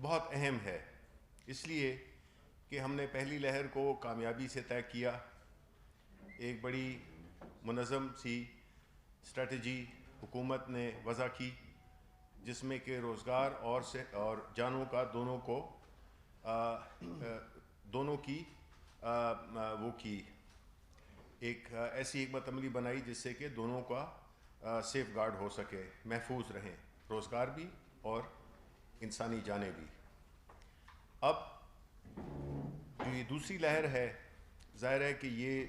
بہت اہم ہے، اس لیے کہ ہم نے پہلی لہر کو کامیابی سے طے کیا، ایک بڑی منظم سی اسٹریٹجی حکومت نے وضع کی جس میں کہ روزگار اور جانوں کا دونوں کی وہ کی ایک ایسی حکمت عملی بنائی جس سے کہ دونوں کا سیف گارڈ ہو سکے، محفوظ رہیں، روزگار بھی اور انسانی جانیں بھی۔ اب جو یہ دوسری لہر ہے، ظاہر ہے کہ یہ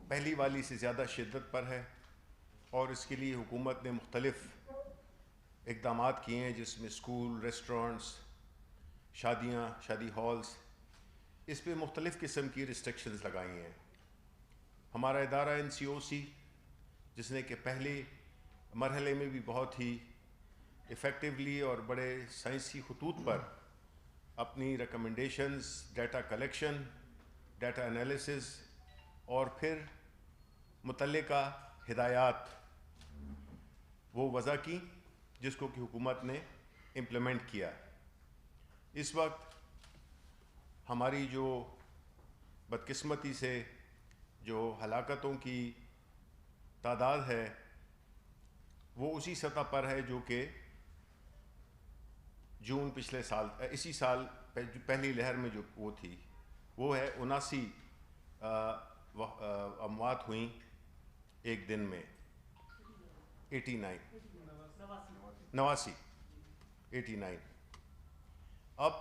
پہلی والی سے زیادہ شدت پر ہے، اور اس کے لیے حکومت نے مختلف اقدامات کیے ہیں جس میں اسکول، ریسٹورنٹس، شادی ہالز، اس پہ مختلف قسم کی ریسٹرکشنز لگائی ہیں۔ ہمارا ادارہ NCOC جس نے کہ پہلے مرحلے میں بھی بہت ہی ایفیکٹولی اور بڑے سائنسی خطوط پر اپنی recommendations, data collection, data analysis اور پھر متعلقہ ہدایات وہ وضع کی جس کو کہ حکومت نے امپلیمنٹ کیا۔ اس وقت ہماری جو بدقسمتی سے جو ہلاکتوں کی تعداد ہے وہ اسی سطح پر ہے جو کہ جون پچھلے سال اسی سال پہلی لہر میں جو وہ تھی، وہ ہے 79 اموات ہوئیں ایک دن میں، 89۔ اب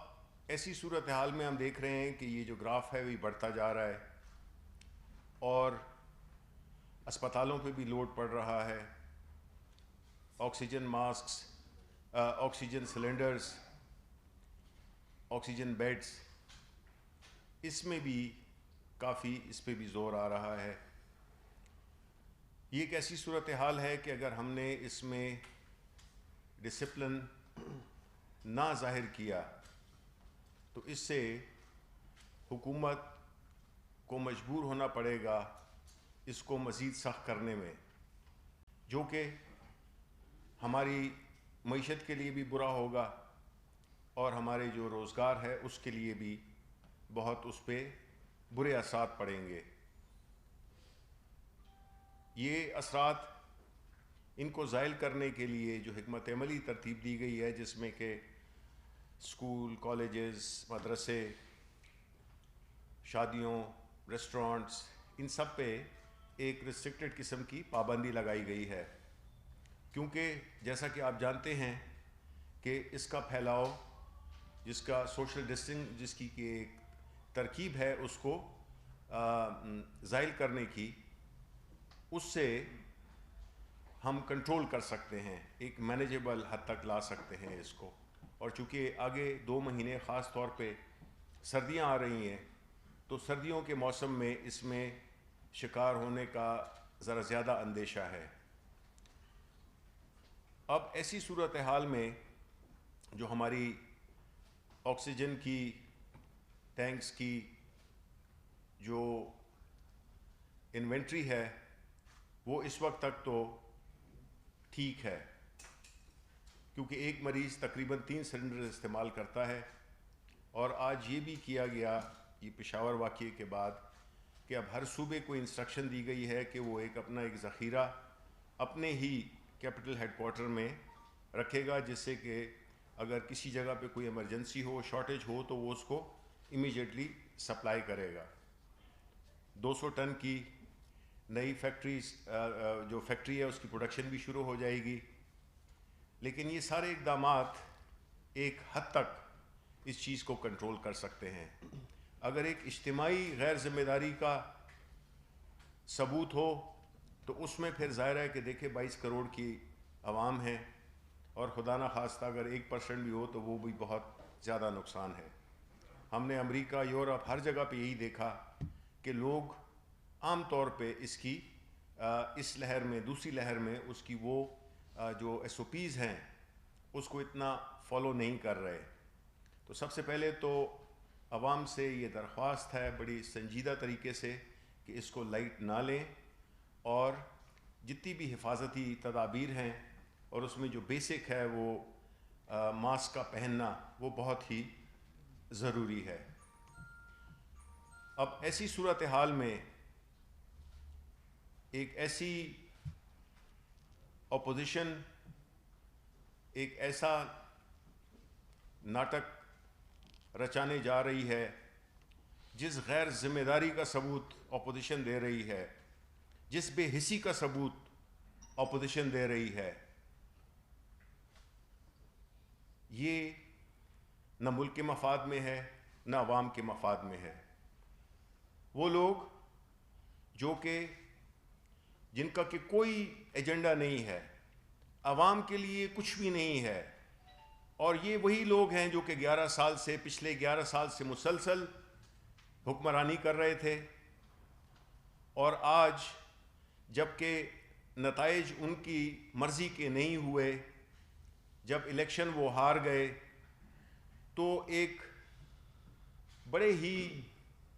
ایسی صورتحال میں ہم دیکھ رہے ہیں کہ یہ جو گراف ہے وہ بڑھتا جا رہا ہے اور اسپتالوں پہ بھی لوڈ پڑ رہا ہے، oxygen masks, oxygen cylinders, oxygen beds, اس میں بھی کافی اس پہ بھی زور آ رہا ہے۔ یہ ایک ایسی صورتحال ہے کہ اگر ہم نے اس میں ڈسپلن نہ ظاہر کیا تو اس سے حکومت کو مجبور ہونا پڑے گا اس کو مزید سخت کرنے میں، جو کہ ہماری معیشت کے لیے بھی برا ہوگا اور ہمارے جو روزگار ہے اس کے لیے بھی بہت اس پہ برے اثرات پڑیں گے۔ یہ اثرات ان کو زائل کرنے کے لیے جو حکمت عملی ترتیب دی گئی ہے جس میں کہ اسکول، کالجز، مدرسے، شادیوں، ریسٹورنٹس، ان سب پہ ایک ریسٹرکٹڈ قسم کی پابندی لگائی گئی ہے، کیونکہ جیسا کہ آپ جانتے ہیں کہ اس کا پھیلاؤ، جس کا سوشل ڈسٹنس جس کی کہ ایک ترکیب ہے اس کو زائل کرنے کی، اس سے ہم کنٹرول کر سکتے ہیں، ایک مینیجیبل حد تک لا سکتے ہیں اس کو۔ اور چونکہ آگے 2 مہینے خاص طور پہ سردیاں آ رہی ہیں تو سردیوں کے موسم میں اس میں شکار ہونے کا ذرا زیادہ اندیشہ ہے۔ اب ایسی صورتحال میں جو ہماری آکسیجن کی ٹینکس کی جو انوینٹری ہے وہ اس وقت تک تو ٹھیک ہے، کیونکہ ایک مریض تقریباً 3 سلنڈر استعمال کرتا ہے، اور آج یہ بھی کیا گیا یہ پشاور واقعے کے بعد کہ اب ہر صوبے کو انسٹرکشن دی گئی ہے کہ وہ اپنا ایک ذخیرہ اپنے ہی کیپٹل ہیڈ کوارٹر میں رکھے گا، جس سے کہ اگر کسی جگہ پہ کوئی ایمرجنسی ہو، شارٹیج ہو تو وہ اس کو امیجیٹلی سپلائی کرے گا۔ 200 ٹن کی نئی جو فیکٹری ہے اس کی پروڈکشن بھی شروع ہو جائے گی۔ لیکن یہ سارے اقدامات ایک حد تک اس چیز کو کنٹرول کر سکتے ہیں۔ اگر ایک اجتماعی غیر ذمہ داری کا ثبوت ہو تو اس میں پھر ظاہر ہے کہ دیکھیں 22 کروڑ کی عوام ہے، اور خدا نہ خواستہ اگر 1% بھی ہو تو وہ بھی بہت زیادہ نقصان ہے۔ ہم نے امریکہ، یورپ، ہر جگہ پہ یہی دیکھا کہ لوگ عام طور پہ اس لہر میں، دوسری لہر میں اس کی وہ جو SOPs ہیں اس کو اتنا فالو نہیں کر رہے۔ تو سب سے پہلے تو عوام سے یہ درخواست ہے بڑی سنجیدہ طریقے سے کہ اس کو لائٹ نہ لیں، اور جتنی بھی حفاظتی تدابیر ہیں اور اس میں جو بیسک ہے وہ ماسک کا پہننا وہ بہت ہی ضروری ہے۔ اب ایسی صورتحال میں ایک ایسی اپوزیشن، ایک ایسا ناٹک رچانے جا رہی ہے جس غیر ذمہ داری کا ثبوت اپوزیشن دے رہی ہے، جس بے حسی کا ثبوت اپوزیشن دے رہی ہے، یہ نہ ملک کے مفاد میں ہے نہ عوام کے مفاد میں ہے۔ وہ لوگ جو کہ جن کا کہ کوئی ایجنڈا نہیں ہے، عوام کے لیے کچھ بھی نہیں ہے، اور یہ وہی لوگ ہیں جو کہ پچھلے 11 سال سے مسلسل حکمرانی کر رہے تھے، اور آج جب کہ نتائج ان کی مرضی کے نہیں ہوئے، جب الیکشن وہ ہار گئے، تو ایک بڑے ہی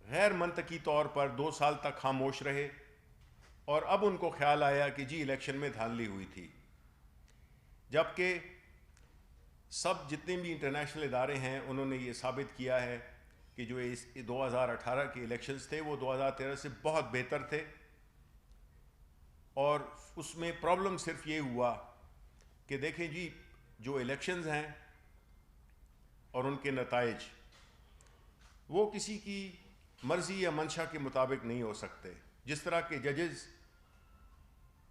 غیر منطقی طور پر 2 سال تک خاموش رہے، اور اب ان کو خیال آیا کہ جی الیکشن میں دھاندلی ہوئی تھی، جبکہ سب جتنے بھی انٹرنیشنل ادارے ہیں انہوں نے یہ ثابت کیا ہے کہ جو 2018 کے الیکشنز تھے وہ 2013 سے بہت بہتر تھے، اور اس میں پرابلم صرف یہ ہوا کہ دیکھیں جی جو الیکشنز ہیں اور ان کے نتائج وہ کسی کی مرضی یا منشا کے مطابق نہیں ہو سکتے۔ جس طرح کے ججز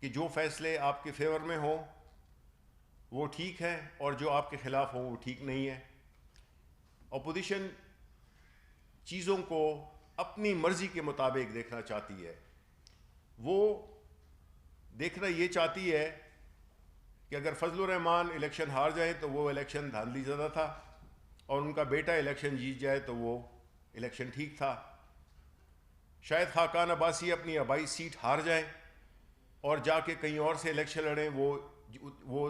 کہ جو فیصلے آپ کے فیور میں ہوں وہ ٹھیک ہے، اور جو آپ کے خلاف ہوں وہ ٹھیک نہیں ہے۔ اپوزیشن چیزوں کو اپنی مرضی کے مطابق دیکھنا چاہتی ہے، وہ دیکھنا یہ چاہتی ہے کہ اگر فضل الرحمان الیکشن ہار جائے تو وہ الیکشن دھاندلی زدہ تھا، اور ان کا بیٹا الیکشن جیت جائے تو وہ الیکشن ٹھیک تھا۔ شاید خاقان عباسی اپنی آبائی سیٹ ہار جائیں اور جا کے کہیں اور سے الیکشن لڑیں، وہ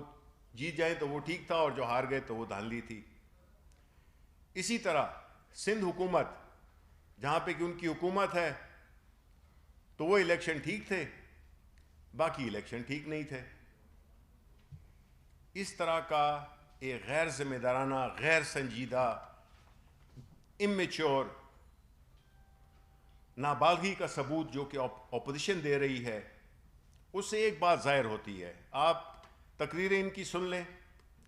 جیت جائیں تو وہ ٹھیک تھا، اور جو ہار گئے تو وہ دھاندلی تھی۔ اسی طرح سندھ حکومت جہاں پہ کہ ان کی حکومت ہے تو وہ الیکشن ٹھیک تھے، باقی الیکشن ٹھیک نہیں تھے۔ اس طرح کا ایک غیر ذمہ دارانہ، غیر سنجیدہ، امیچور، نابالغی کا ثبوت جو کہ اپوزیشن دے رہی ہے، اس سے ایک بات ظاہر ہوتی ہے۔ آپ تقریریں ان کی سن لیں،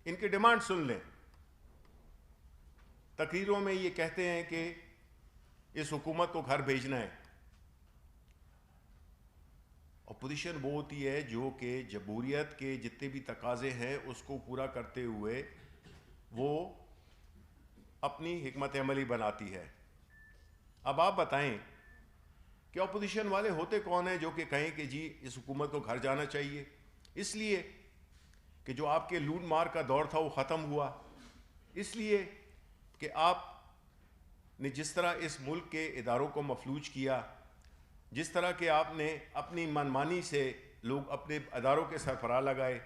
ان کی ڈیمانڈ سن لیں۔ تقریروں میں یہ کہتے ہیں کہ اس حکومت کو گھر بھیجنا ہے۔ اپوزیشن وہ ہوتی ہے جو کہ جمہوریت کے جتنے بھی تقاضے ہیں اس کو پورا کرتے ہوئے وہ اپنی حکمت عملی بناتی ہے۔ اب آپ بتائیں کہ اپوزیشن والے ہوتے کون ہیں جو کہ کہیں کہ جی اس حکومت کو گھر جانا چاہیے؟ اس لیے کہ جو آپ کے لوٹ مار کا دور تھا وہ ختم ہوا، اس لیے کہ آپ نے جس طرح اس ملک کے اداروں کو مفلوج کیا، جس طرح کہ آپ نے اپنی منمانی سے لوگ اپنے اداروں کے سربراہ لگائے،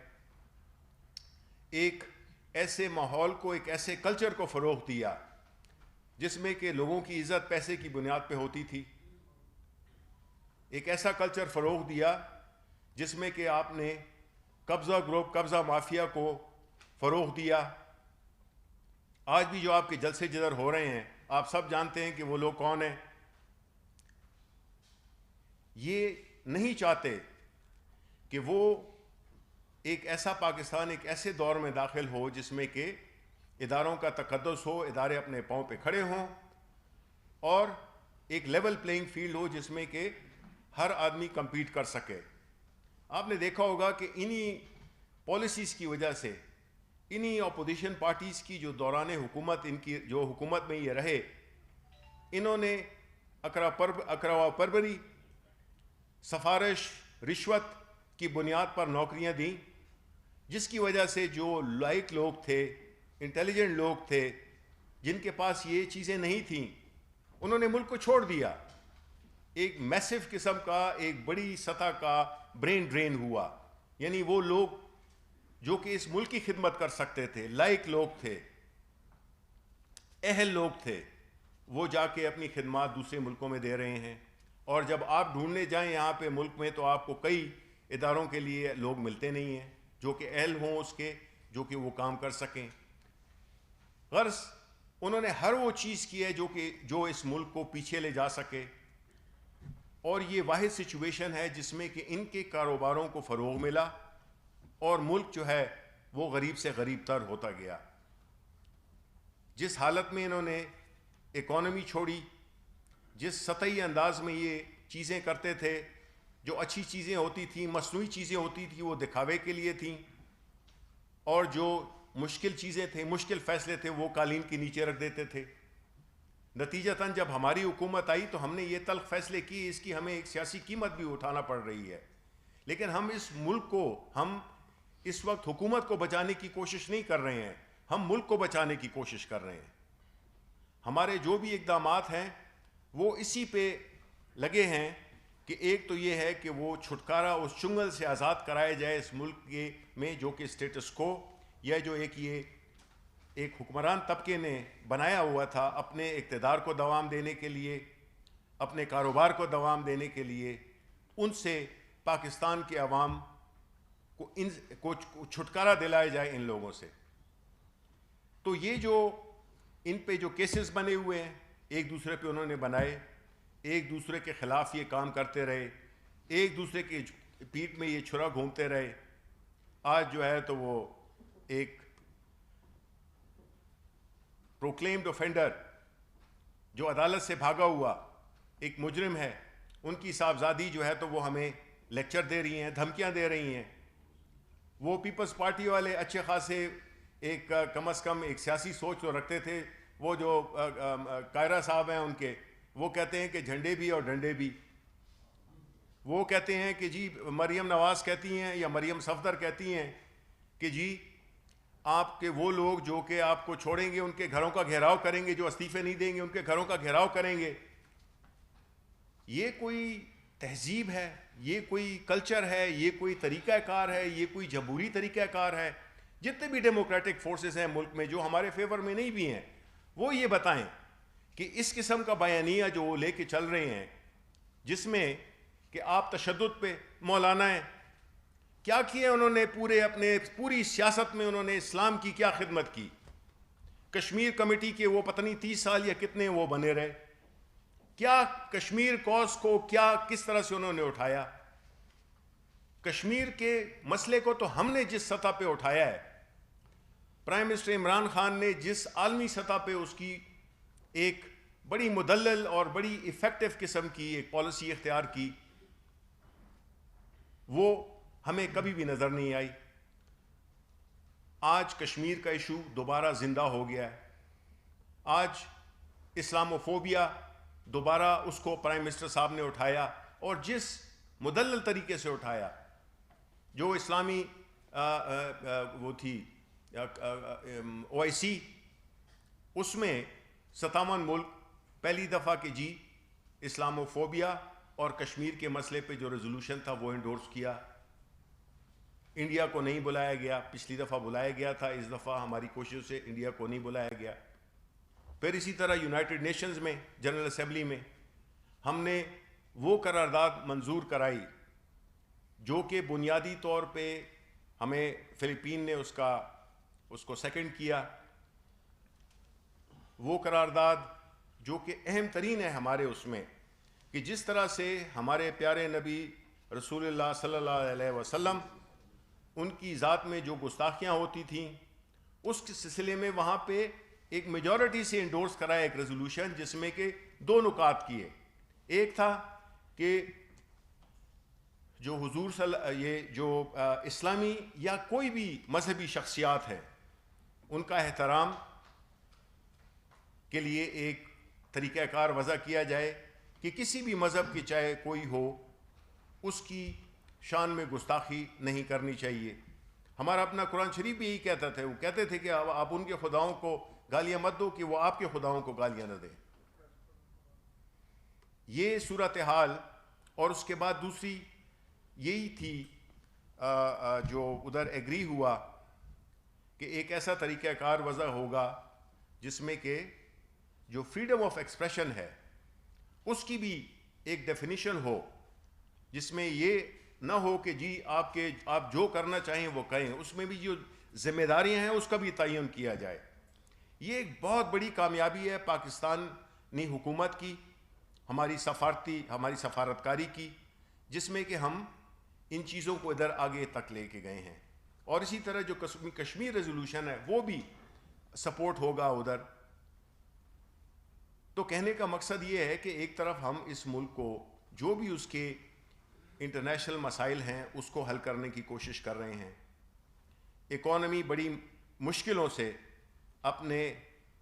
ایک ایسے ماحول کو، ایک ایسے کلچر کو فروغ دیا جس میں کہ لوگوں کی عزت پیسے کی بنیاد پہ ہوتی تھی، ایک ایسا کلچر فروغ دیا جس میں کہ آپ نے قبضہ گروپ، قبضہ مافیا کو فروغ دیا۔ آج بھی جو آپ کے جلسے جدر ہو رہے ہیں آپ سب جانتے ہیں کہ وہ لوگ کون ہیں۔ یہ نہیں چاہتے کہ وہ ایک ایسا پاکستان ایک ایسے دور میں داخل ہو جس میں کہ اداروں کا تقدس ہو، ادارے اپنے پاؤں پہ کھڑے ہوں، اور ایک لیول پلینگ فیلڈ ہو جس میں کہ ہر آدمی کمپیٹ کر سکے۔ آپ نے دیکھا ہوگا کہ انہی پالیسیز کی وجہ سے، انہی اپوزیشن پارٹیز کی جو دوران حکومت، ان کی جو حکومت میں یہ رہے، انہوں نے اقروا پروری، سفارش، رشوت کی بنیاد پر نوکریاں دیں، جس کی وجہ سے جو لائق لوگ تھے، انٹیلیجنٹ لوگ تھے، جن کے پاس یہ چیزیں نہیں تھیں، انہوں نے ملک کو چھوڑ دیا۔ ایک میسو قسم کا، ایک بڑی سطح کا برین ڈرین ہوا، یعنی وہ لوگ جو کہ اس ملک کی خدمت کر سکتے تھے، لائق لوگ تھے، اہل لوگ تھے، وہ جا کے اپنی خدمات دوسرے ملکوں میں دے رہے ہیں، اور جب آپ ڈھونڈنے جائیں یہاں پہ ملک میں تو آپ کو کئی اداروں کے لیے لوگ ملتے نہیں ہیں جو کہ اہل ہوں اس کے، جو کہ وہ کام کر سکیں۔ غرض انہوں نے ہر وہ چیز کی ہے جو اس ملک کو پیچھے لے جا سکے، اور یہ واحد سچویشن ہے جس میں کہ ان کے کاروباروں کو فروغ ملا اور ملک جو ہے وہ غریب سے غریب تر ہوتا گیا۔ جس حالت میں انہوں نے اکانومی چھوڑی، جس سطحی انداز میں یہ چیزیں کرتے تھے، جو اچھی چیزیں ہوتی تھیں، مصنوعی چیزیں ہوتی تھیں، وہ دکھاوے کے لیے تھیں، اور جو مشکل چیزیں تھیں، مشکل فیصلے تھے، وہ قالین کے نیچے رکھ دیتے تھے۔ نتیجتاً جب ہماری حکومت آئی تو ہم نے یہ تلخ فیصلے کی، اس کی ہمیں ایک سیاسی قیمت بھی اٹھانا پڑ رہی ہے، لیکن ہم اس ملک کو، ہم اس وقت حکومت کو بچانے کی کوشش نہیں کر رہے ہیں، ہم ملک کو بچانے کی کوشش کر رہے ہیں۔ ہمارے جو بھی اقدامات ہیں وہ اسی پہ لگے ہیں کہ ایک تو یہ ہے کہ وہ چھٹکارا اس چنگل سے آزاد کرایا جائے اس ملک میں جو کہ اسٹیٹس کو، یا جو ایک حکمران طبقے نے بنایا ہوا تھا اپنے اقتدار کو دوام دینے کے لیے، اپنے کاروبار کو دوام دینے کے لیے، ان سے پاکستان کے عوام کو چھٹکارا دلایا جائے ان لوگوں سے۔ تو یہ جو ان پہ جو کیسز بنے ہوئے ہیں، ایک دوسرے پہ انہوں نے بنائے، ایک دوسرے کے خلاف یہ کام کرتے رہے، ایک دوسرے کی پیٹھ میں یہ چھرا گھومتے رہے، آج جو ہے تو وہ ایک پروکلیمڈ اوفینڈر جو عدالت سے بھاگا ہوا ایک مجرم ہے، ان کی صاحبزادی جو ہے تو وہ ہمیں لیکچر دے رہی ہیں، دھمکیاں دے رہی ہیں۔ وہ پیپلز پارٹی والے اچھے خاصے ایک کم از کم ایک سیاسی سوچ تو رکھتے تھے، وہ جو قائرہ صاحب ہیں ان کے، وہ کہتے ہیں کہ جھنڈے بھی اور ڈنڈے بھی۔ وہ کہتے ہیں کہ جی مریم نواز کہتی ہیں یا مریم صفدر کہتی ہیں کہ جی آپ کے وہ لوگ جو کہ آپ کو چھوڑیں گے ان کے گھروں کا گھیراؤ کریں گے، جو استعفے نہیں دیں گے ان کے گھروں کا گھیراؤ کریں گے۔ یہ کوئی تہذیب ہے، یہ کوئی کلچر ہے، یہ کوئی طریقہ کار ہے، یہ کوئی جمہوری طریقہ کار ہے؟ جتنے بھی ڈیموکریٹک فورسز ہیں ملک میں جو ہمارے فیور میں نہیں بھی ہیں، وہ یہ بتائیں کہ اس قسم کا بیانیہ جو وہ لے کے چل رہے ہیں، جس میں کہ آپ تشدد پہ مولانا ہیں، کیا کیا انہوں نے پوری سیاست میں انہوں نے اسلام کی کیا خدمت کی؟ کشمیر کمیٹی کے وہ پتہ نہیں 30 سال یا کتنے وہ بنے رہے، کیا کشمیر کوز کو کس طرح سے انہوں نے اٹھایا؟ کشمیر کے مسئلے کو تو ہم نے جس سطح پہ اٹھایا ہے، پرائم منسٹر عمران خان نے جس عالمی سطح پہ اس کی ایک بڑی مدلل اور بڑی ایفیکٹو قسم کی ایک پالیسی اختیار کی، وہ ہمیں کبھی بھی نظر نہیں آئی۔ آج کشمیر کا ایشو دوبارہ زندہ ہو گیا ہے، آج اسلاموفوبیا دوبارہ اس کو پرائم منسٹر صاحب نے اٹھایا، اور جس مدلل طریقے سے اٹھایا، جو اسلامی وہ تھی OIC، اس میں 57 ملک پہلی دفعہ کہ جی اسلاموفوبیا اور کشمیر کے مسئلے پہ جو ریزولوشن تھا وہ انڈورس کیا۔ انڈیا کو نہیں بلایا گیا، پچھلی دفعہ بلایا گیا تھا، اس دفعہ ہماری کوشش سے انڈیا کو نہیں بلایا گیا۔ پھر اسی طرح یونائٹڈ نیشنز میں جنرل اسمبلی میں ہم نے وہ قرارداد منظور کرائی جو کہ بنیادی طور پہ ہمیں فلپین نے اس کو سیکنڈ کیا۔ وہ قرارداد جو کہ اہم ترین ہے ہمارے اس میں، کہ جس طرح سے ہمارے پیارے نبی رسول اللہ صلی اللہ علیہ وسلم ان کی ذات میں جو گستاخیاں ہوتی تھیں، اس سلسلے میں وہاں پہ ایک میجورٹی سے انڈورس کرایا ایک ریزولوشن، جس میں کہ 2 نکات کیے۔ ایک تھا کہ جو جو اسلامی یا کوئی بھی مذہبی شخصیات ہیں ان کا احترام کے لیے ایک طریقہ کار وضع کیا جائے کہ کسی بھی مذہب کی چاہے کوئی ہو، اس کی شان میں گستاخی نہیں کرنی چاہیے۔ ہمارا اپنا قرآن شریف بھی یہی کہتا تھا، وہ کہتے تھے کہ آپ ان کے خداؤں کو گالیاں مت دو کہ وہ آپ کے خداؤں کو گالیاں نہ دیں۔ یہ صورتحال، اور اس کے بعد دوسری یہی تھی جو ادھر ایگری ہوا کہ ایک ایسا طریقہ کار وضع ہوگا جس میں کہ جو فریڈم آف ایکسپریشن ہے اس کی بھی ایک ڈیفینیشن ہو، جس میں یہ نہ ہو کہ جی آپ جو کرنا چاہیں وہ کہیں، اس میں بھی جو ذمہ داریاں ہیں اس کا بھی تعین کیا جائے۔ یہ ایک بہت بڑی کامیابی ہے پاکستانی حکومت کی، ہماری سفارتکاری کی، جس میں کہ ہم ان چیزوں کو ادھر آگے تک لے کے گئے ہیں. اور اسی طرح جو کشمیر ریزولوشن ہے وہ بھی سپورٹ ہوگا ادھر. تو کہنے کا مقصد یہ ہے کہ ایک طرف ہم اس ملک کو جو بھی اس کے انٹرنیشنل مسائل ہیں اس کو حل کرنے کی کوشش کر رہے ہیں. اکانومی بڑی مشکلوں سے اپنے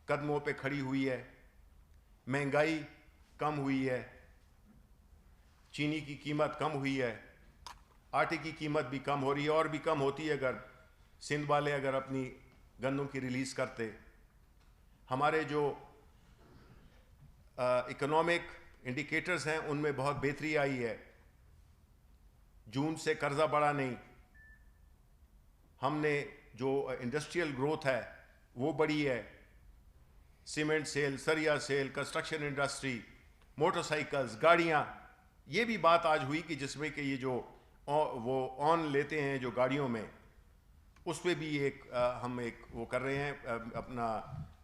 قدموں پہ کھڑی ہوئی ہے، مہنگائی کم ہوئی ہے، چینی کی قیمت کم ہوئی ہے، آٹے کی قیمت بھی کم ہو رہی ہے، اور بھی کم ہوتی ہے اگر سندھ والے اگر اپنی گندم کی ریلیز کرتے. ہمارے جو اکنامک انڈیکیٹرز ہیں ان میں بہت بہتری آئی ہے. جون سے قرضہ بڑھا نہیں. ہم نے جو انڈسٹریل گروتھ ہے وہ بڑھی ہے. سیمنٹ سیل، سریا sale, construction industry, motorcycles, گاڑیاں، یہ بھی بات آج ہوئی کہ جس میں کہ یہ جو وہ آن لیتے ہیں جو گاڑیوں میں، اس پہ بھی ہم وہ کر رہے ہیں. اپنا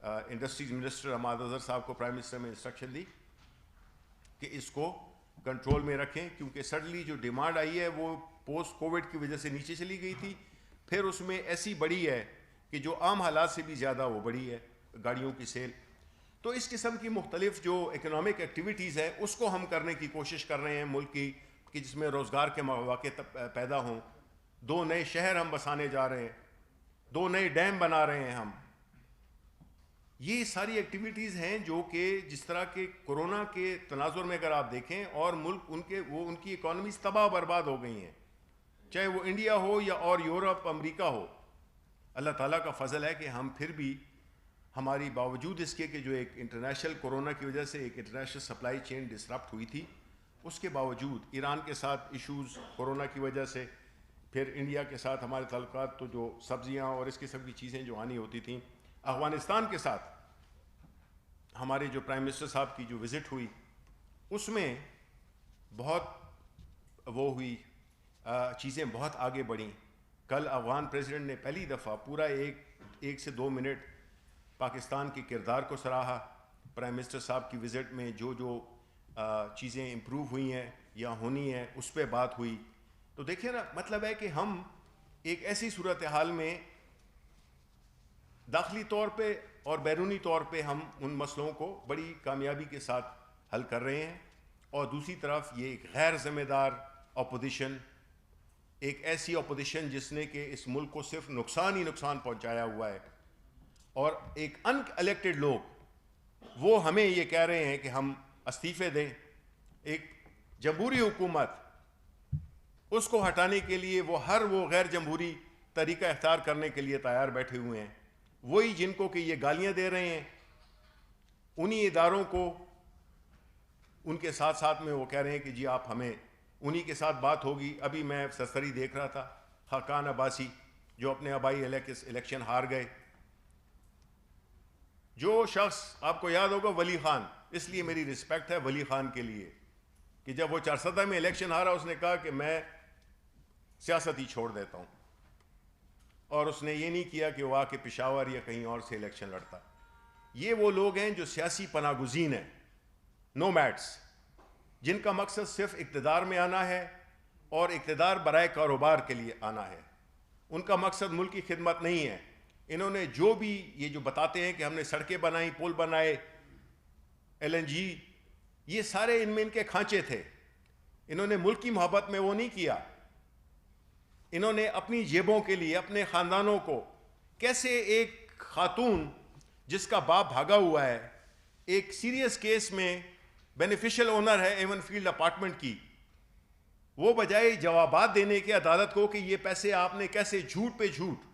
انڈسٹریز منسٹر حماد اظہر صاحب کو پرائم منسٹر میں انسٹرکشن دی کہ اس کو کنٹرول میں رکھیں، کیونکہ سڈنلی جو ڈیمانڈ آئی ہے وہ پوسٹ کووڈ کی وجہ سے نیچے چلی گئی تھی. پھر اس میں ایسی بڑی ہے کہ جو عام حالات سے بھی زیادہ وہ بڑی ہے گاڑیوں کی سیل. تو اس قسم کی مختلف جو اکنامک ایکٹیویٹیز ہے اس کو ہم کرنے کی کوشش کر رہے ہیں ملک کی، کہ جس میں روزگار کے مواقع پیدا ہوں. 2 نئے شہر ہم بسانے جا رہے ہیں، 2 نئے ڈیم بنا رہے ہیں ہم. یہ ساری ایکٹیویٹیز ہیں جو کہ جس طرح کے کورونا کے تناظر میں اگر آپ دیکھیں، اور ملک ان کی اکانومیز تباہ برباد ہو گئی ہیں، چاہے وہ انڈیا ہو یا اور یورپ امریکہ ہو. اللہ تعالیٰ کا فضل ہے کہ ہم پھر بھی ہماری باوجود اس کے کہ جو ایک انٹرنیشنل کورونا کی وجہ سے ایک انٹرنیشنل سپلائی چین ڈسرپٹ ہوئی تھی، اس کے باوجود ایران کے ساتھ ایشوز کورونا کی وجہ سے، پھر انڈیا کے ساتھ ہمارے تعلقات، تو جو سبزیاں اور اس قسم کی چیزیں جو آنی ہوتی تھیں، افغانستان کے ساتھ ہمارے جو پرائم منسٹر صاحب کی جو وزٹ ہوئی اس میں بہت وہ ہوئی، چیزیں بہت آگے بڑھیں. کل افغان پریزیڈنٹ نے پہلی دفعہ پورا 1 سے 2 منٹ پاکستان کے کردار کو سراہا. پرائم منسٹر صاحب کی وزٹ میں جو چیزیں امپروو ہوئی ہیں یا ہونی ہیں اس پہ بات ہوئی. تو دیکھیں نا، مطلب ہے کہ ہم ایک ایسی صورتحال میں داخلی طور پہ اور بیرونی طور پہ ہم ان مسئلوں کو بڑی کامیابی کے ساتھ حل کر رہے ہیں. اور دوسری طرف یہ ایک غیر ذمہ دار اپوزیشن، ایک ایسی اپوزیشن جس نے کہ اس ملک کو صرف نقصان ہی نقصان پہنچایا ہوا ہے، اور ایک ان الیکٹڈ لوگ وہ ہمیں یہ کہہ رہے ہیں کہ ہم استعفے دیں. ایک جمہوری حکومت، اس کو ہٹانے کے لیے وہ غیر جمہوری طریقہ اختیار کرنے کے لیے تیار بیٹھے ہوئے ہیں. وہی جن کو کہ یہ گالیاں دے رہے ہیں، انہی اداروں کو ان کے ساتھ ساتھ میں وہ کہہ رہے ہیں کہ جی آپ ہمیں انہی کے ساتھ بات ہوگی. ابھی میں سرسری دیکھ رہا تھا، خاقان عباسی جو اپنے آبائی الیکشن ہار گئے. جو شخص آپ کو یاد ہوگا ولی خان، اس لیے میری رسپیکٹ ہے ولی خان کے لیے کہ جب وہ 400 میں الیکشن ہارا اس نے کہا کہ میں سیاست ہی چھوڑ دیتا ہوں، اور اس نے یہ نہیں کیا کہ وہ آ کے پشاور یا کہیں اور سے الیکشن لڑتا. یہ وہ لوگ ہیں جو سیاسی پناہ گزین ہیں، نومیڈس، جن کا مقصد صرف اقتدار میں آنا ہے اور اقتدار برائے کاروبار کے لیے آنا ہے. ان کا مقصد ملک کی خدمت نہیں ہے. انہوں نے جو بھی یہ جو بتاتے ہیں کہ ہم نے سڑکیں بنائیں، پل بنائے، LNG، یہ سارے ان میں ان کے کھانچے تھے. انہوں نے ملک کی محبت میں وہ نہیں کیا. انہوں نے اپنی جیبوں کے لیے، اپنے خاندانوں کو، کیسے ایک خاتون جس کا باپ بھاگا ہوا ہے، ایک سیریس کیس میں بینیفیشل اونر ہے ایون فیلڈ اپارٹمنٹ کی، وہ بجائے جوابات دینے کے عدالت کو کہ یہ پیسے آپ نے کیسے، جھوٹ پہ جھوٹ.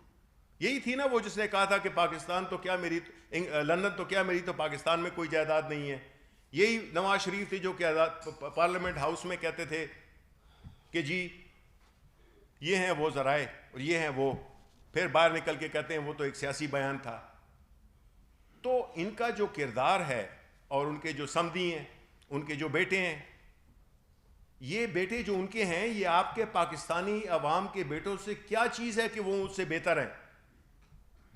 یہی تھی نا وہ جس نے کہا تھا کہ پاکستان تو کیا میری، لندن تو کیا میری، تو پاکستان میں کوئی جائیداد نہیں ہے. یہی نواز شریف تھے جو کہ پارلیمنٹ ہاؤس میں کہتے تھے کہ جی یہ ہیں وہ ذرائع اور یہ ہیں وہ، پھر باہر نکل کے کہتے ہیں وہ تو ایک سیاسی بیان تھا. تو ان کا جو کردار ہے اور ان کے جو سمدھی ہیں، ان کے جو بیٹے ہیں، یہ بیٹے جو ان کے ہیں، یہ آپ کے پاکستانی عوام کے بیٹوں سے کیا چیز ہے کہ وہ اس سے بہتر ہیں؟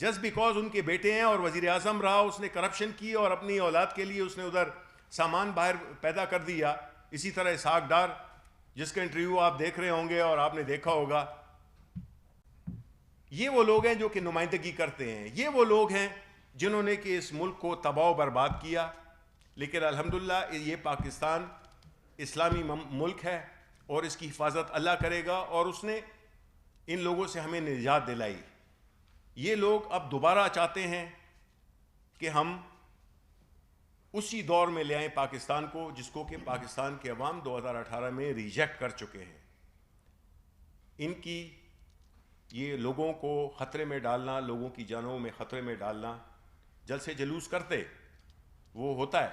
جسٹ بیکاز ان کے بیٹے ہیں اور وزیر اعظم رہا, اس نے کرپشن کی اور اپنی اولاد کے لیے اس نے ادھر سامان باہر پیدا کر دیا. اسی طرح اسحاق ڈار جس کا انٹرویو آپ دیکھ رہے ہوں گے اور آپ نے دیکھا ہوگا, یہ وہ لوگ ہیں جو کہ نمائندگی کرتے ہیں, یہ وہ لوگ ہیں جنہوں نے کہ اس ملک کو تباہ و برباد کیا. لیکن الحمدللہ یہ پاکستان اسلامی ملک ہے اور اس کی حفاظت اللہ کرے گا, اور اس نے ان لوگوں سے ہمیں نجات دلائی. یہ لوگ اب دوبارہ چاہتے ہیں کہ ہم اسی دور میں لے آئیں پاکستان کو جس کو کہ پاکستان کے عوام 2018 میں ریجیکٹ کر چکے ہیں. ان کی یہ لوگوں کو خطرے میں ڈالنا, لوگوں کی جانوں میں خطرے میں ڈالنا, جلسے جلوس کرتے وہ ہوتا ہے,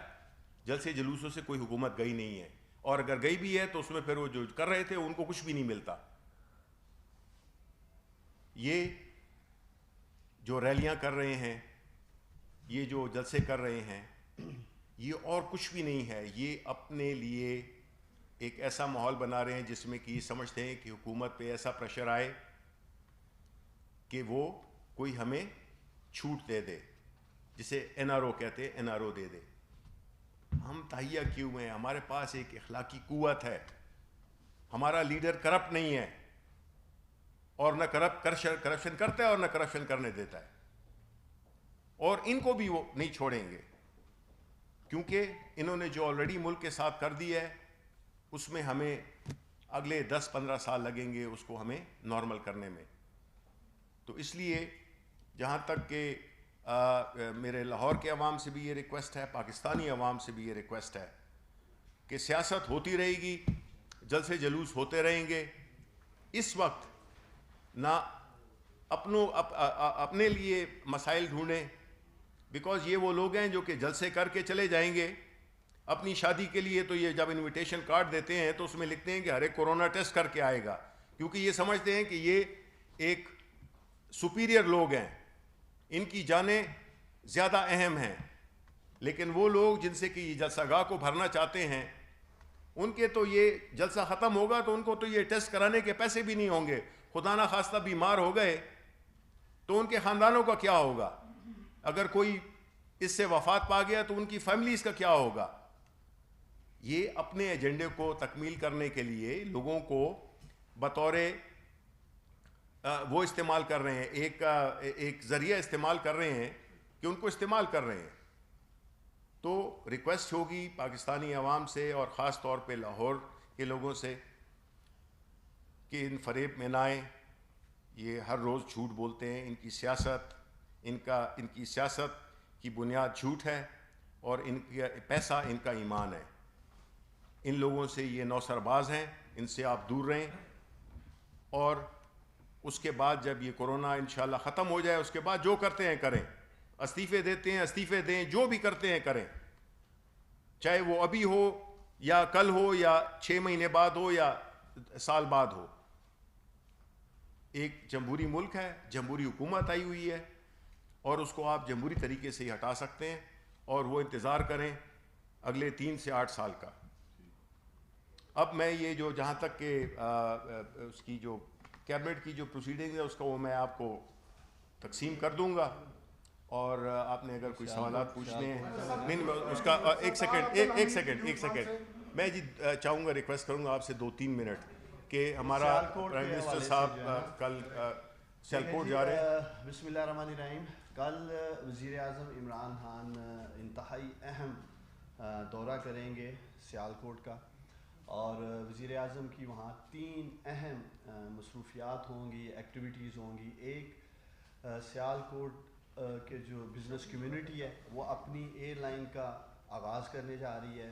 جلسے جلوسوں سے کوئی حکومت گئی نہیں ہے, اور اگر گئی بھی ہے تو اس میں پھر وہ جو کر رہے تھے ان کو کچھ بھی نہیں ملتا. یہ جو ریلیاں کر رہے ہیں, یہ جو جلسے کر رہے ہیں, یہ اور کچھ بھی نہیں ہے. یہ اپنے لیے ایک ایسا ماحول بنا رہے ہیں جس میں کہ یہ سمجھتے ہیں کہ حکومت پہ ایسا پریشر آئے کہ وہ کوئی ہمیں چھوٹ دے دے, جسے این آر او کہتے ہیں, این آر او دے دے. ہم تہیا کیوں ہیں, ہمارے پاس ایک اخلاقی قوت ہے, ہمارا لیڈر کرپٹ نہیں ہے, اور نہ کرپشن کرتا ہے اور نہ کرپشن کرنے دیتا ہے, اور ان کو بھی وہ نہیں چھوڑیں گے, کیونکہ انہوں نے جو آلریڈی ملک کے ساتھ کر دی ہے اس میں ہمیں اگلے 10-15 سال لگیں گے اس کو ہمیں نارمل کرنے میں. تو اس لیے جہاں تک کہ میرے لاہور کے عوام سے بھی یہ ریکویسٹ ہے, پاکستانی عوام سے بھی یہ ریکویسٹ ہے کہ سیاست ہوتی رہے گی, جلسے جلوس ہوتے رہیں گے. اس وقت نہ اپنے لیے مسائل ڈھونڈیں, بیکاز یہ وہ لوگ ہیں جو کہ جلسے کر کے چلے جائیں گے. اپنی شادی کے لیے تو یہ جب انویٹیشن کارڈ دیتے ہیں تو اس میں لکھتے ہیں کہ ہر ایک کورونا ٹیسٹ کر کے آئے گا, کیونکہ یہ سمجھتے ہیں کہ یہ ایک سپیریئر لوگ ہیں, ان کی جانیں زیادہ اہم ہیں. لیکن وہ لوگ جن سے کہ یہ جلسہ گاہ کو بھرنا چاہتے ہیں, ان کے تو یہ جلسہ ختم ہوگا تو ان کو تو یہ ٹیسٹ کرانے کے پیسے بھی نہیں ہوں گے. خدا نہ خواستہ بیمار ہو گئے تو ان کے خاندانوں کا کیا ہوگا؟ اگر کوئی اس سے وفات پا گیا تو ان کی فیملیز کا کیا ہوگا؟ یہ اپنے ایجنڈے کو تکمیل کرنے کے لیے لوگوں کو بطور وہ استعمال کر رہے ہیں, ایک ذریعہ استعمال کر رہے ہیں کہ ان کو استعمال کر رہے ہیں. تو ریکویسٹ ہوگی پاکستانی عوام سے اور خاص طور پہ لاہور کے لوگوں سے کہ ان فریب میں نہ آئیں. یہ ہر روز جھوٹ بولتے ہیں, ان کی سیاست کی بنیاد جھوٹ ہے, اور ان کا پیسہ ان کا ایمان ہے. ان لوگوں سے یہ نوسرباز ہیں, ان سے آپ دور رہیں. اور اس کے بعد جب یہ کورونا انشاءاللہ ختم ہو جائے, اس کے بعد جو کرتے ہیں کریں, استعفے دیتے ہیں استعفے دیں, جو بھی کرتے ہیں کریں, چاہے وہ ابھی ہو یا کل ہو یا 6 مہینے بعد ہو یا سال بعد ہو. ایک جمہوری ملک ہے, جمہوری حکومت آئی ہوئی ہے, اور اس کو آپ جمہوری طریقے سے ہی ہٹا سکتے ہیں, اور وہ انتظار کریں اگلے 3 سے 8 سال کا. اب میں یہ جو جہاں تک کہ اس کی جو کیبنٹ کی جو پروسیڈنگ ہے اس کا وہ میں آپ کو تقسیم کر دوں گا, اور آپ نے اگر کوئی سوالات پوچھنے ہیں, نہیں اس کا ایک سیکنڈ میں جی چاہوں گا, ریکویسٹ کروں گا آپ سے 2-3 منٹ کہ ہمارا پرائم منسٹر صاحب کل سیالکوٹ جا رہے ہیں. بسم اللہ الرحمن الرحیم. کل وزیر اعظم عمران خان انتہائی اہم دورہ کریں گے سیالکوٹ کا, اور وزیر اعظم کی وہاں 3 اہم مصروفیات ہوں گی, ایکٹیویٹیز ہوں گی. ایک سیالکوٹ کے جو بزنس کمیونٹی ہے وہ اپنی ایئر لائن کا آغاز کرنے جا رہی ہے.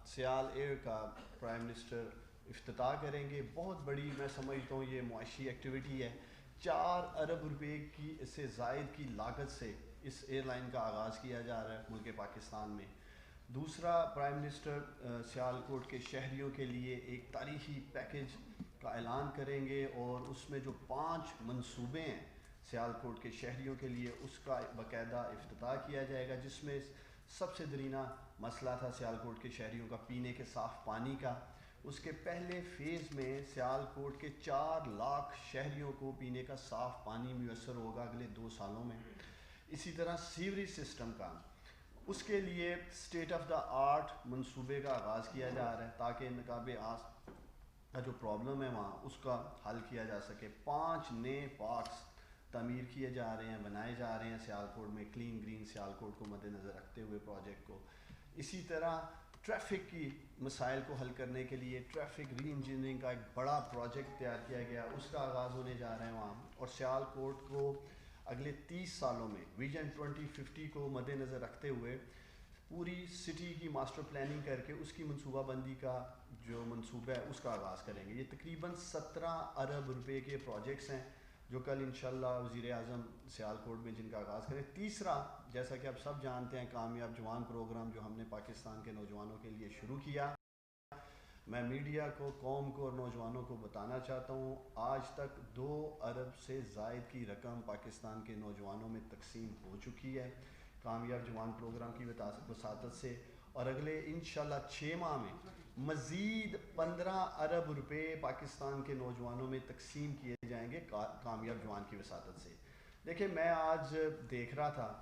سیال ایئر کا پرائم منسٹر افتتاح کریں گے. بہت بڑی میں سمجھتا ہوں یہ معاشی ایکٹیویٹی ہے. 4 ارب روپے کی اس سے زائد کی لاگت سے اس ایئر لائن کا آغاز کیا جا رہا ہے ملک پاکستان میں. دوسرا, پرائم منسٹر سیالکوٹ کے شہریوں کے لیے ایک تاریخی پیکیج کا اعلان کریں گے, اور اس میں جو 5 منصوبے ہیں سیالکوٹ کے شہریوں کے لیے اس کا باقاعدہ افتتاح کیا جائے گا, جس میں سب سے درینہ مسئلہ تھا سیالکوٹ کے شہریوں کا پینے کے صاف پانی کا. اس کے پہلے فیز میں سیالکوٹ کے 4 لاکھ شہریوں کو پینے کا صاف پانی میسر ہوگا اگلے 2 سالوں میں. اسی طرح سیوریج سسٹم کا اس کے لیے اسٹیٹ آف دا آرٹ منصوبے کا آغاز کیا جا رہا ہے تاکہ نقاب آس کا جو پرابلم ہے وہاں اس کا حل کیا جا سکے. 5 نئے پارکس تعمیر کیے جا رہے ہیں, بنائے جا رہے ہیں سیالکوٹ میں, کلین گرین سیالکوٹ کو مد نظر رکھتے ہوئے پروجیکٹ کو. اسی طرح ٹریفک کی مسائل کو حل کرنے کے لیے ٹریفک ری انجینئرنگ کا ایک بڑا پروجیکٹ تیار کیا گیا, اس کا آغاز ہونے جا رہا ہے وہاں. اور سیالکوٹ کو اگلے 30 سالوں میں ویژن 2050 کو مد نظر رکھتے ہوئے پوری سٹی کی ماسٹر پلاننگ کر کے اس کی منصوبہ بندی کا جو منصوبہ ہے اس کا آغاز کریں گے. یہ تقریباً 17 ارب روپے کے پروجیکٹس ہیں جو کل انشاءاللہ وزیر اعظم سیالکوٹ میں جن کا آغاز کریں. تیسرا, جیسا کہ آپ سب جانتے ہیں, کامیاب جوان پروگرام جو ہم نے پاکستان کے نوجوانوں کے لیے شروع کیا. میں میڈیا کو, قوم کو اور نوجوانوں کو بتانا چاہتا ہوں آج تک 2 ارب سے زائد کی رقم پاکستان کے نوجوانوں میں تقسیم ہو چکی ہے کامیاب جوان پروگرام کی وساطت سے, اور اگلے انشاءاللہ 6 ماہ میں مزید 15 ارب روپے پاکستان کے نوجوانوں میں تقسیم کیے جائیں گے کامیاب جوان کی وساطت سے. دیکھیں, میں آج دیکھ رہا تھا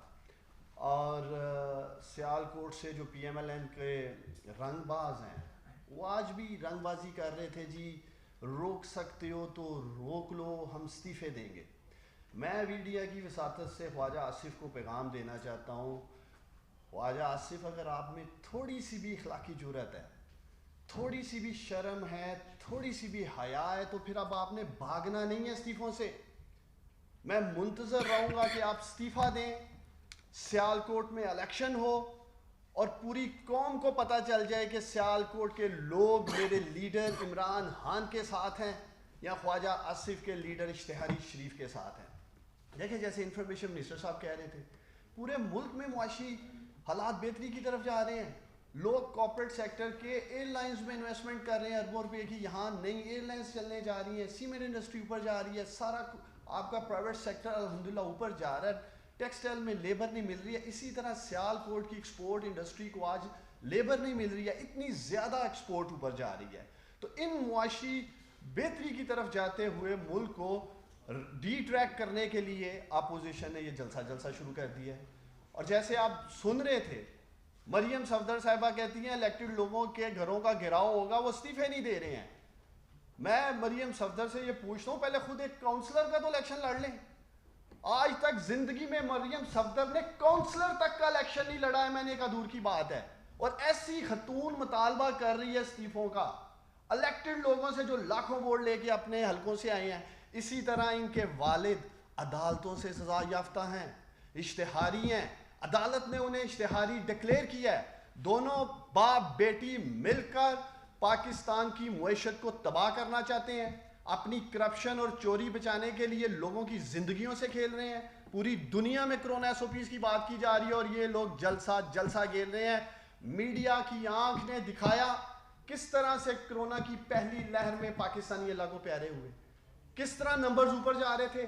اور سیالکوٹ سے جو پی ایم ایل این کے رنگ باز ہیں وہ آج بھی رنگ بازی کر رہے تھے, جی روک سکتے ہو تو روک لو, ہم استعفے دیں گے. میں میڈیا کی وساطت سے خواجہ آصف کو پیغام دینا چاہتا ہوں, خواجہ آصف اگر آپ میں تھوڑی سی بھی اخلاقی جرات ہے, تھوڑی سی بھی شرم ہے, تھوڑی سی بھی حیا ہے, تو پھر اب آپ نے بھاگنا نہیں ہے استعفوں سے. میں منتظر رہوں گا کہ آپ استعفیٰ دیں, سیالکوٹ میں الیکشن ہو اور پوری قوم کو پتہ چل جائے کہ سیالکوٹ کے لوگ میرے لیڈر عمران خان کے ساتھ ہیں یا خواجہ آصف کے لیڈر اشتہاری شریف کے ساتھ ہیں. دیکھیں, جیسے انفارمیشن منسٹر صاحب کہہ رہے تھے, پورے ملک میں معاشی حالات بہتری کی طرف جا رہے ہیں. لوگ کارپوریٹ سیکٹر کے ایئر لائنز میں انویسٹمنٹ کر رہے ہیں اربوں روپے کی, یہاں نئی ایئر لائنز چلنے جا رہی ہیں, سیمنٹ انڈسٹری اوپر جا رہی ہے, سارا آپ کا پرائیویٹ سیکٹر الحمدللہ اوپر جا رہا ہے. ٹیکسٹائل میں لیبر نہیں مل رہی ہے. اسی طرح سیالکوٹ کی ایکسپورٹ انڈسٹری کو آج لیبر نہیں مل رہی ہے, اتنی زیادہ ایکسپورٹ اوپر جا رہی ہے. تو ان معاشی بہتری کی طرف جاتے ہوئے ملک کو ڈی ٹریک کرنے کے لیے اپوزیشن نے یہ جلسہ شروع کر دیا ہے. اور جیسے آپ سن رہے تھے, مریم صفدر صاحبہ کہتی ہیں الیکٹڈ لوگوں کے گھروں کا گھراؤ ہوگا, وہ استعفے نہیں دے رہے ہیں. میں مریم صفدر سے یہ پوچھتا ہوں, پہلے خود ایک کاؤنسلر کا تو الیکشن لڑ لیں. آج تک زندگی میں مریم صفدر نے کاؤنسلر تک کا الیکشن نہیں لڑا ہے, میں نے کہا دور کی بات ہے. اور ایسی خاتون مطالبہ کر رہی ہے استعفوں کا, الیکٹڈ لوگوں سے جو لاکھوں ووٹ لے کے اپنے حلقوں سے آئے ہیں. اسی طرح ان کے والد عدالتوں سے سزا یافتہ ہیں, اشتہاری ہیں, عدالت نے انہیں اشتہاری ڈکلیئر کیا ہے. دونوں باپ بیٹی مل کر پاکستان کی معیشت کو تباہ کرنا چاہتے ہیں, اپنی کرپشن اور چوری بچانے کے لیے لوگوں کی زندگیوں سے کھیل رہے ہیں. پوری دنیا میں کرونا ایس او پیز کی بات کی جا رہی ہے اور یہ لوگ جلسہ کھیل رہے ہیں. میڈیا کی آنکھ نے دکھایا کس طرح سے کرونا کی پہلی لہر میں پاکستانی اللہ کو پیارے ہوئے, کس طرح نمبرز اوپر جا رہے تھے.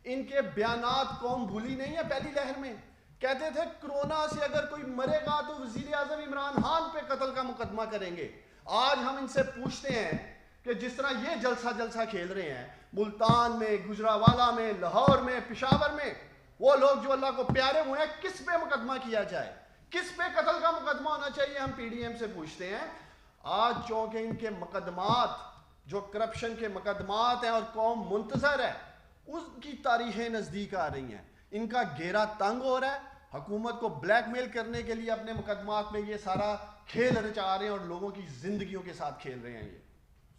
ان کے بیانات قوم بھولی نہیں ہے. پہلی لہر میں کہتے تھے کرونا سے اگر کوئی مرے گا تو وزیر اعظم عمران خان پہ قتل کا مقدمہ کریں گے. آج ہم ان سے پوچھتے ہیں کہ جس طرح یہ جلسہ کھیل رہے ہیں ملتان میں, گجرانوالہ میں, لاہور میں, پشاور میں, وہ لوگ جو اللہ کو پیارے ہوئے ہیں, کس پہ مقدمہ کیا جائے, کس پہ قتل کا مقدمہ ہونا چاہیے, ہم پی ڈی ایم سے پوچھتے ہیں. آج چونکہ ان کے مقدمات جو کرپشن کے مقدمات ہیں اور قوم منتظر ہے, اس کی تاریخیں نزدیک آ رہی ہیں, ان کا گھیرا تنگ ہو رہا ہے. حکومت کو بلیک میل کرنے کے لیے اپنے مقدمات میں یہ سارا کھیل رچا رہے ہیں اور لوگوں کی زندگیوں کے ساتھ کھیل رہے ہیں. یہ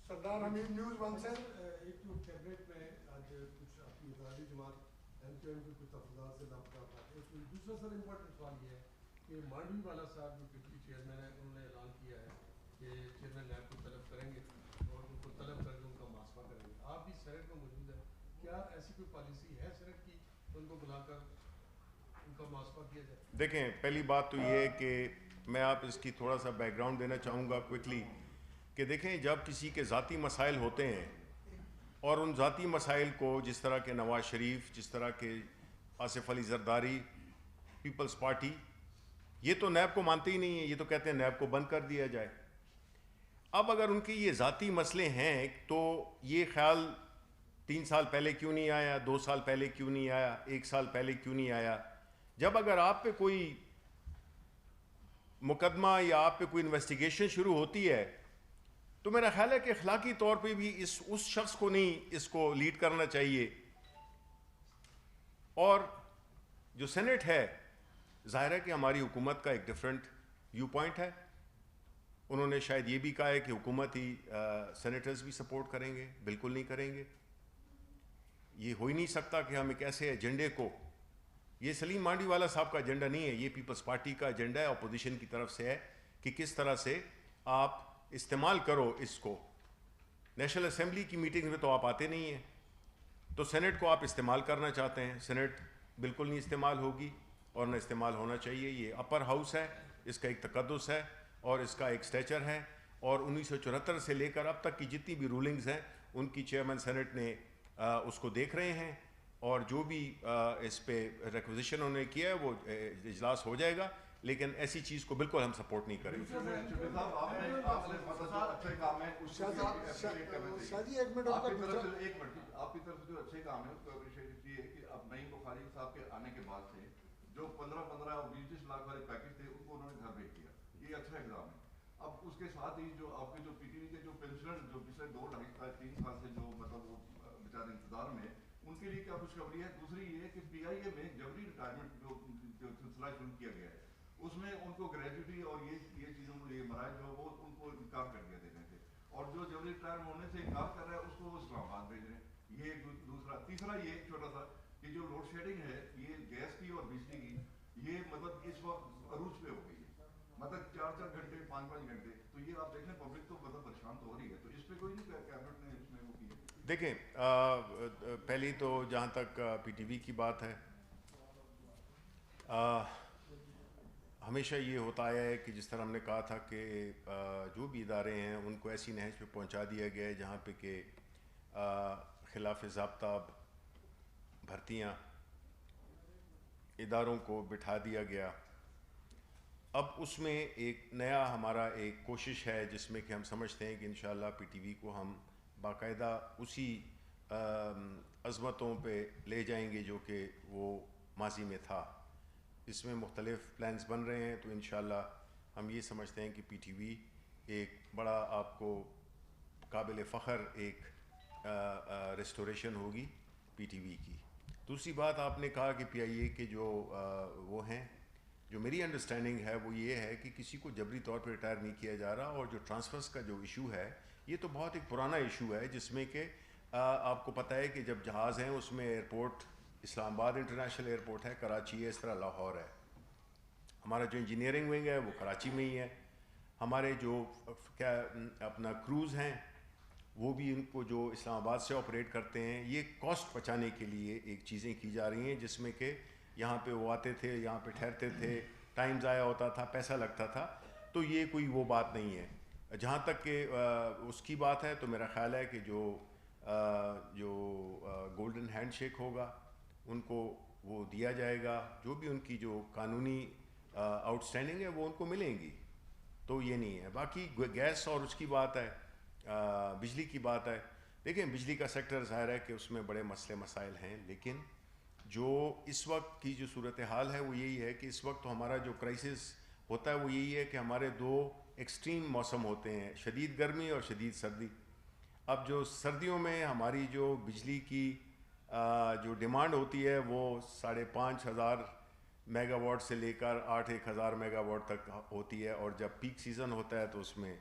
سردار حمید نیوز ون سر, ایک تو کیبنٹ میں آج کچھ اپنی اتحادی جماعت ایم کیو ایم کی کچھ تفصیلات سے لاپتہ ہے. اس میں دوسرا سر امپورٹنٹ سوال یہ ہے کہ مانڈوی والا صاحب جو ڈپٹی چیئرمین ہے, انہوں نے اعلان کیا ہے کہ چیئرمین نیب کو طلب کریں گے اور ان کو طلب کر کے ان کا محاسبہ کریں گے. آپ بھی سینٹ میں موجود ہیں, کیا ایسی کوئی پالیسی ہے سینٹ کی ان کو بلا کر ان کا محاسبہ کیا جائے؟ دیکھیں, پہلی بات تو یہ ہے کہ میں آپ اس کی تھوڑا سا بیک گراؤنڈ دینا چاہوں گا کوئکلی, کہ دیکھیں جب کسی کے ذاتی مسائل ہوتے ہیں اور ان ذاتی مسائل کو جس طرح کے نواز شریف, جس طرح کے آصف علی زرداری, پیپلز پارٹی, یہ تو نیب کو مانتے ہی نہیں ہیں. یہ تو کہتے ہیں نیب کو بند کر دیا جائے. اب اگر ان کے یہ ذاتی مسئلے ہیں تو یہ خیال 3 سال پہلے کیوں نہیں آیا, 2 سال پہلے کیوں نہیں آیا, 1 سال پہلے کیوں نہیں آیا؟ جب اگر آپ پہ کوئی مقدمہ یا آپ پہ کوئی انویسٹیگیشن شروع ہوتی ہے تو میرا خیال ہے کہ اخلاقی طور پہ بھی اس شخص کو نہیں اس کو لیڈ کرنا چاہیے. اور جو سینٹ ہے, ظاہر ہے کہ ہماری حکومت کا ایک ڈیفرنٹ ویو پوائنٹ ہے. انہوں نے شاید یہ بھی کہا ہے کہ حکومت ہی سینیٹرز بھی سپورٹ کریں گے. بالکل نہیں کریں گے. یہ ہو ہی نہیں سکتا کہ ہم ایک ایسے ایجنڈے کو, یہ سلیم مانڈی والا صاحب کا ایجنڈا نہیں ہے, یہ پیپلز پارٹی کا ایجنڈا ہے, اپوزیشن کی طرف سے ہے کہ کس طرح سے آپ استعمال کرو اس کو. نیشنل اسمبلی کی میٹنگ میں تو آپ آتے نہیں ہیں, تو سینٹ کو آپ استعمال کرنا چاہتے ہیں. سینٹ بالکل نہیں استعمال ہوگی اور نہ استعمال ہونا چاہیے. یہ اپر ہاؤس ہے, اس کا ایک تقدس ہے اور اس کا ایک سٹیچر ہے, اور 1974 سے لے کر اب تک کی جتنی بھی رولنگز ہیں ان کی چیئرمین سینٹ نے اس کو دیکھ رہے ہیں, اور جو بھی اس پہ ریکوزیشن انہوں نے کیا ہے وہ اجلاس ہو جائے گا, لیکن ایسی چیز کو بالکل ہم سپورٹ نہیں کریں گے. آپ کی طرف سے جو اچھے کام ہے اس کو اپریشیٹ کیے کہ اب نعیم بخاری صاحب کے آنے کے بعد سے جو 15 اور 20 لاکھ والے پیکج تھے ان کو انہوں نے گھر بھیج دیا. یہ اچھا اقدام ہے. اب اس کے ساتھ ہی جو آپ کے جو پی ٹی وی کے جو پینشنر جو پچھلے 2-2.5-3 سال سے جو مطلب وہ بیچارے انتظار میں, ان کے لیے کیا خوشخبری ہے؟ دوسری یہ کہ پی آئی اے میں جبری ریٹائرمنٹ جو سلسلہ شروع کیا گیا ہے اس میں ان کو گریجوٹی اور یہ چیزوں کو یہ مرائج جو وہ ان کو انکار کر دیا دینے سے, اور جو جبری ریٹائر ہونے سے انکار کر رہا ہے اس کو وہ اسلام آباد بھیج رہے ہیں. یہ دوسرا. تیسرا یہ چھوٹا سا کہ جو لوڈ شیڈنگ ہے یہ گیس کی اور بجلی کی, یہ مطلب اس وقت عروج پہ ہو گئی ہے, مطلب 4-4 گھنٹے 5-5 گھنٹے. تو یہ آپ دیکھیں پبلک تو مطلب پریشان تو ہو رہی ہے, تو اس پہ کوئی نہیں کیبنٹ نے اس میں وہ کیا؟ دیکھیں, پہلی تو جہاں تک پی ٹی وی کی بات ہے, ہمیشہ یہ ہوتا آیا ہے کہ جس طرح ہم نے کہا تھا کہ جو بھی ادارے ہیں ان کو ایسی نہج پہ پہنچا دیا گیا ہے جہاں پہ کہ خلاف ضابطہ بھرتیاں اداروں کو بٹھا دیا گیا. اب اس میں ایک نیا ہمارا ایک کوشش ہے جس میں کہ ہم سمجھتے ہیں کہ انشاءاللہ پی ٹی وی کو ہم باقاعدہ اسی عظمتوں پہ لے جائیں گے جو کہ وہ ماضی میں تھا. اس میں مختلف پلانز بن رہے ہیں, تو انشاءاللہ ہم یہ سمجھتے ہیں کہ پی ٹی وی ایک بڑا آپ کو قابل فخر ایک ریسٹوریشن ہوگی پی ٹی وی کی. دوسری بات آپ نے کہا کہ پی آئی اے کے جو وہ ہیں, جو میری انڈرسٹینڈنگ ہے وہ یہ ہے کہ کسی کو جبری طور پہ ریٹائر نہیں کیا جا رہا, اور جو ٹرانسفرز کا جو ایشو ہے یہ تو بہت ایک پرانا ایشو ہے, جس میں کہ آپ کو پتہ ہے کہ جب جہاز ہیں اس میں ایئرپورٹ اسلام آباد انٹرنیشنل ایئرپورٹ ہے, کراچی ہے, اس طرح لاہور ہے. ہمارا جو انجینئرنگ ونگ ہے وہ کراچی میں ہی ہے. ہمارے جو کیا اپنا کروز ہیں وہ بھی ان کو جو اسلام آباد سے آپریٹ کرتے ہیں, یہ کاسٹ بچانے کے لیے ایک چیزیں کی جا رہی ہیں جس میں کہ یہاں پہ وہ آتے تھے, یہاں پہ ٹھہرتے تھے, ٹائم ضائع ہوتا تھا, پیسہ لگتا تھا. تو یہ کوئی وہ بات نہیں ہے. جہاں تک کہ اس کی بات ہے تو میرا خیال ہے کہ جو گولڈن ہینڈ شیک ہوگا ان کو وہ دیا جائے گا, جو بھی ان کی جو قانونی آؤٹ اسٹینڈنگ ہے وہ ان کو ملیں گی. تو یہ نہیں ہے. باقی گیس اور اس کی بات ہے, بجلی کی بات ہے. دیکھیں بجلی کا سیکٹر ظاہر ہے کہ اس میں بڑے مسئلے مسائل ہیں, لیکن جو اس وقت کی جو صورتحال ہے وہ یہی ہے کہ اس وقت ہمارا جو کرائسس ہوتا ہے وہ یہی ہے کہ ہمارے 2 ایکسٹریم موسم ہوتے ہیں, شدید گرمی اور شدید سردی. اب جو سردیوں میں ہماری جو بجلی کی جو ڈیمانڈ ہوتی ہے وہ 5,500 میگا واٹ سے لے کر 8,000 میگا واٹ تک ہوتی ہے, اور جب پیک سیزن ہوتا ہے تو اس میں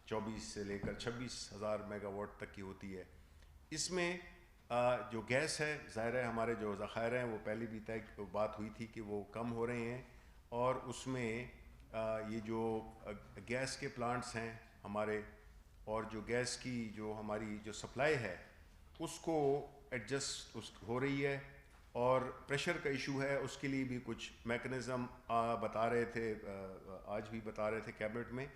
24 سے لے کر 26,000 میگا واٹ تک کی ہوتی ہے. اس میں جو گیس ہے ظاہر ہے ہمارے جو ذخائر ہیں وہ پہلے بھی طے بات ہوئی تھی کہ وہ کم ہو رہے ہیں, اور اس میں یہ جو گیس کے پلانٹس ہیں ہمارے, اور جو گیس کی جو ہماری جو سپلائی ہے اس کو ایڈجسٹ ہو رہی ہے, اور پریشر کا ایشو ہے اس کے لیے بھی کچھ میکنزم بتا رہے تھے, آج بھی بتا رہے تھے کیبنٹ میں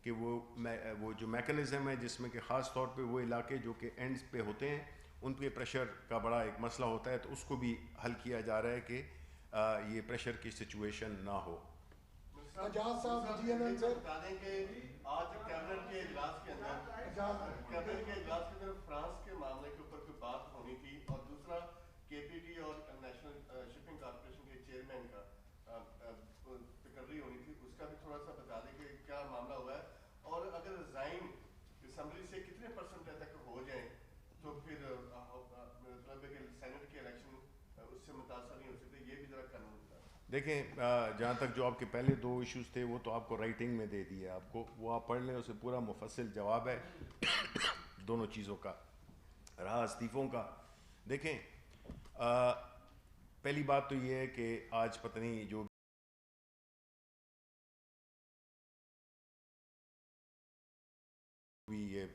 کہ وہ جو میکنزم ہے جس میں کہ خاص طور پہ وہ علاقے جو کہ اینڈز پہ ہوتے ہیں ان پہ پریشر کا بڑا ایک مسئلہ ہوتا ہے, تو اس کو بھی حل کیا جا رہا ہے کہ یہ پریشر کی سچویشن نہ ہو. اجاز صاحب جی این این سر بتا دیں کہ آج کیبنٹ کے اجلاس کے اندر فرانس کے معاملے کے اوپر کوئی بات ہونی تھی، اور دوسرا کے پی ٹی اور نیشنل شپنگ کارپوریشن کے چیئرمین کا تقرری ہونی تھی، اس کا بھی تھوڑا سا بتا دیں کہ کیا معاملہ ہوا ہے، اور اگر ریزائن اسمبلی سے کتنے پرسنٹ تک ہو جائیں تو پھر مطلب ہے کہ سینٹ کے الیکشن اس سے متاثر نہیں ہو سکتے، یہ بھی ذرا قانون بتا دیں۔ دیکھیں جہاں تک جو آپ کے پہلے 2 ایشوز تھے وہ تو آپ کو رائٹنگ میں دے دیا آپ کو، وہ آپ پڑھ لیں، اسے پورا مفصل جواب ہے دونوں چیزوں کا۔ رہا استعفوں کا، دیکھیں پہلی بات تو یہ ہے کہ آج پتہ نہیں جو بھی یہ